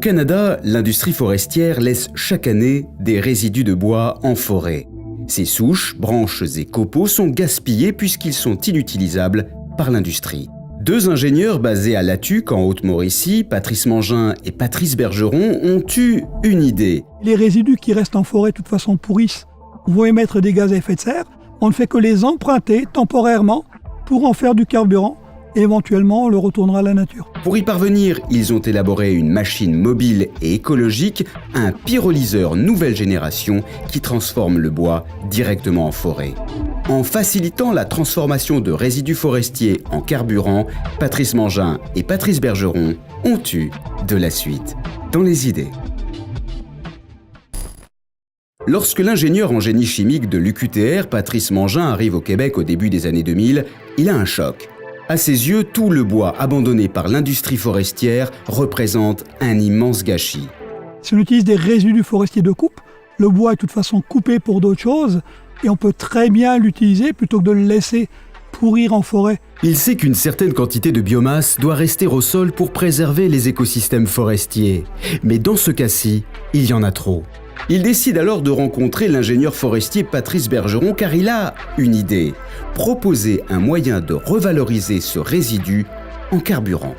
Canada, l'industrie forestière laisse chaque année des résidus de bois en forêt. Ces souches, branches et copeaux sont gaspillés puisqu'ils sont inutilisables par l'industrie. Deux ingénieurs basés à Latuc, en Haute-Mauricie, Patrice Mangin et Patrice Bergeron, ont eu une idée. Les résidus qui restent en forêt, de toute façon, pourrissent, vont émettre des gaz à effet de serre. On ne fait que les emprunter temporairement pour en faire du carburant. Et éventuellement, on le retournera à la nature. Pour y parvenir, ils ont élaboré une machine mobile et écologique, un pyrolyseur nouvelle génération qui transforme le bois directement en forêt. En facilitant la transformation de résidus forestiers en carburant, Patrice Mangin et Patrice Bergeron ont eu de la suite dans les idées. Lorsque l'ingénieur en génie chimique de l'UQTR, Patrice Mangin, arrive au Québec au début des années 2000, il a un choc. À ses yeux, tout le bois abandonné par l'industrie forestière représente un immense gâchis. Si on utilise des résidus forestiers de coupe, le bois est de toute façon coupé pour d'autres choses et on peut très bien l'utiliser plutôt que de le laisser pourrir en forêt. Il sait qu'une certaine quantité de biomasse doit rester au sol pour préserver les écosystèmes forestiers. Mais dans ce cas-ci, il y en a trop. Il décide alors de rencontrer l'ingénieur forestier Patrice Bergeron car il a une idée, proposer un moyen de revaloriser ce résidu en carburant.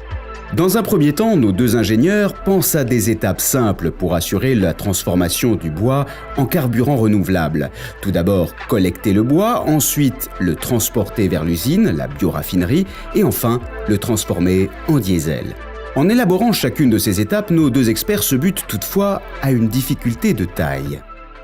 Dans un premier temps, nos deux ingénieurs pensent à des étapes simples pour assurer la transformation du bois en carburant renouvelable. Tout d'abord, collecter le bois, ensuite le transporter vers l'usine, la bioraffinerie, et enfin le transformer en diesel. En élaborant chacune de ces étapes, nos deux experts se butent toutefois à une difficulté de taille.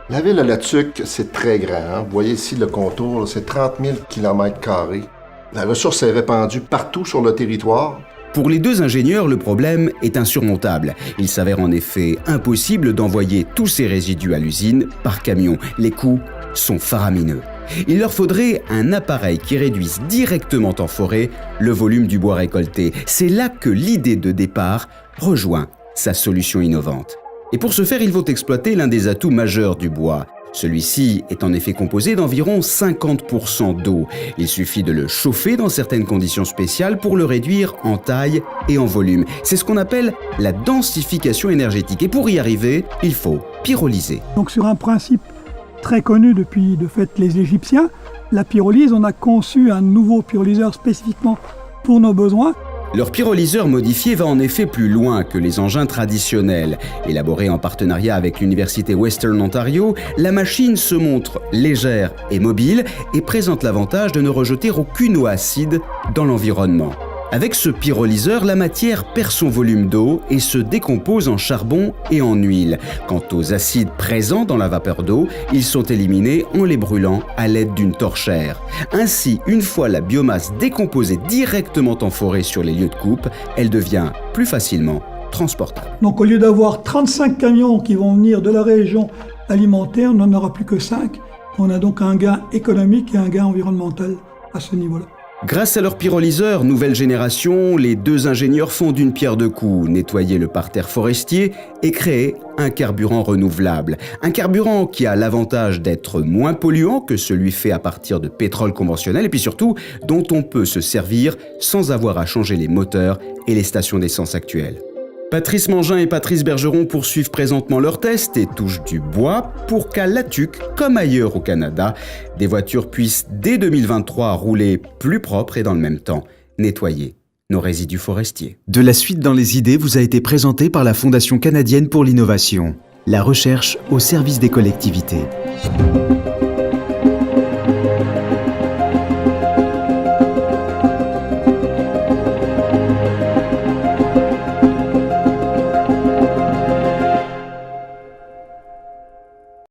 La ville de Latuc, c'est très grand. Hein? Vous voyez ici le contour, c'est 30 000 km². La ressource est répandue partout sur le territoire. Pour les deux ingénieurs, le problème est insurmontable. Il s'avère en effet impossible d'envoyer tous ces résidus à l'usine par camion. Les coûts sont faramineux. Il leur faudrait un appareil qui réduise directement en forêt le volume du bois récolté. C'est là que l'idée de départ rejoint sa solution innovante. Et pour ce faire, ils vont exploiter l'un des atouts majeurs du bois. Celui-ci est en effet composé d'environ 50% d'eau. Il suffit de le chauffer dans certaines conditions spéciales pour le réduire en taille et en volume. C'est ce qu'on appelle la densification énergétique. Et pour y arriver, il faut pyrolyser. Donc sur un principe très connu depuis de fait les Égyptiens, la pyrolyse, on a conçu un nouveau pyrolyseur spécifiquement pour nos besoins. Leur pyrolyseur modifié va en effet plus loin que les engins traditionnels. Élaboré en partenariat avec l'Université Western Ontario, la machine se montre légère et mobile et présente l'avantage de ne rejeter aucune eau acide dans l'environnement. Avec ce pyrolyseur, la matière perd son volume d'eau et se décompose en charbon et en huile. Quant aux acides présents dans la vapeur d'eau, ils sont éliminés en les brûlant à l'aide d'une torchère. Ainsi, une fois la biomasse décomposée directement en forêt sur les lieux de coupe, elle devient plus facilement transportable. Donc au lieu d'avoir 35 camions qui vont venir de la région alimenter, on n'en aura plus que 5. On a donc un gain économique et un gain environnemental à ce niveau-là. Grâce à leur pyrolyseur nouvelle génération, les deux ingénieurs font d'une pierre deux coups, nettoyer le parterre forestier et créer un carburant renouvelable. Un carburant qui a l'avantage d'être moins polluant que celui fait à partir de pétrole conventionnel et puis surtout dont on peut se servir sans avoir à changer les moteurs et les stations d'essence actuelles. Patrice Mangin et Patrice Bergeron poursuivent présentement leurs tests et touchent du bois pour qu'à Latuc, comme ailleurs au Canada, des voitures puissent dès 2023 rouler plus propre et dans le même temps nettoyer nos résidus forestiers. De la suite dans les idées vous a été présentée par la Fondation canadienne pour l'innovation, la recherche au service des collectivités.